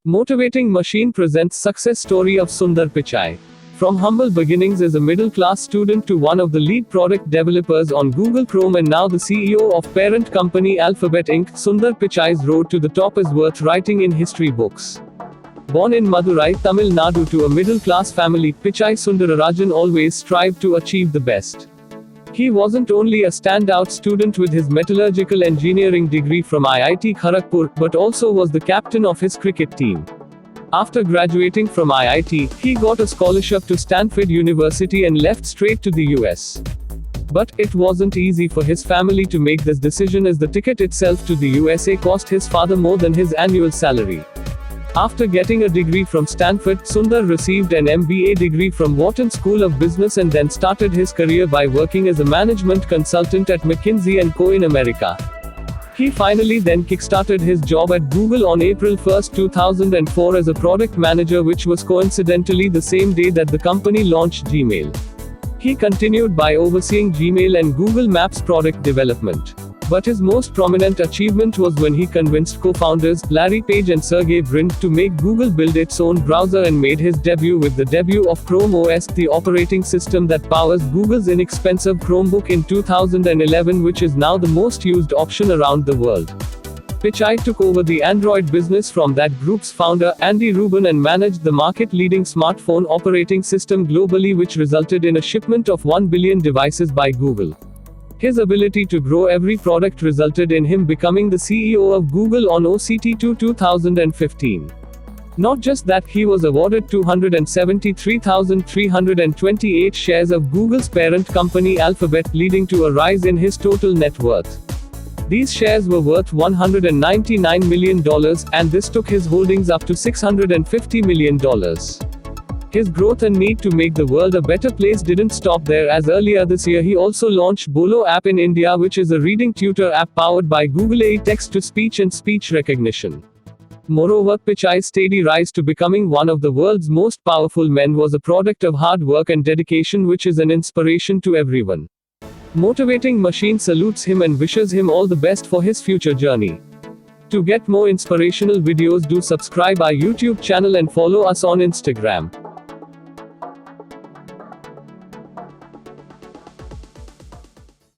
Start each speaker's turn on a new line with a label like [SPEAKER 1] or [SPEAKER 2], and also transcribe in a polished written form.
[SPEAKER 1] Motivating Machine presents success story of Sundar Pichai. From humble beginnings as a middle-class student to one of the lead product developers on Google Chrome and now the CEO of parent company Alphabet Inc., Sundar Pichai's road to the top is worth writing in history books. Born in Madurai, Tamil Nadu to a middle-class family, Pichai Sundararajan always strived to achieve the best. He wasn't only a standout student with his metallurgical engineering degree from IIT Kharagpur, but also was the captain of his cricket team. After graduating from IIT, he got a scholarship to Stanford University and left straight to the US. But it wasn't easy for his family to make this decision as the ticket itself to the USA cost his father more than his annual salary. After getting a degree from Stanford, Sundar received an MBA degree from Wharton School of Business and then started his career by working as a management consultant at McKinsey & Co. in America. He finally then kickstarted his job at Google on April 1, 2004 as a product manager, which was coincidentally the same day that the company launched Gmail. He continued by overseeing Gmail and Google Maps product development. But his most prominent achievement was when he convinced co-founders, Larry Page and Sergey Brin, to make Google build its own browser and made his debut with the debut of Chrome OS, the operating system that powers Google's inexpensive Chromebook in 2011, which is now the most used option around the world. Pichai took over the Android business from that group's founder, Andy Rubin, and managed the market-leading smartphone operating system globally, which resulted in a shipment of 1 billion devices by Google. His ability to grow every product resulted in him becoming the CEO of Google on OCT2 2015. Not just that, he was awarded 273,328 shares of Google's parent company Alphabet, leading to a rise in his total net worth. These shares were worth $199 million, and this took his holdings up to $650 million. His growth and need to make the world a better place didn't stop there, as earlier this year he also launched Bolo app in India, which is a reading tutor app powered by Google AI text-to-speech and speech recognition. Moreover, Pichai's steady rise to becoming one of the world's most powerful men was a product of hard work and dedication, which is an inspiration to everyone. Motivating Machine salutes him and wishes him all the best for his future journey. To get more inspirational videos, do subscribe our YouTube channel and follow us on Instagram.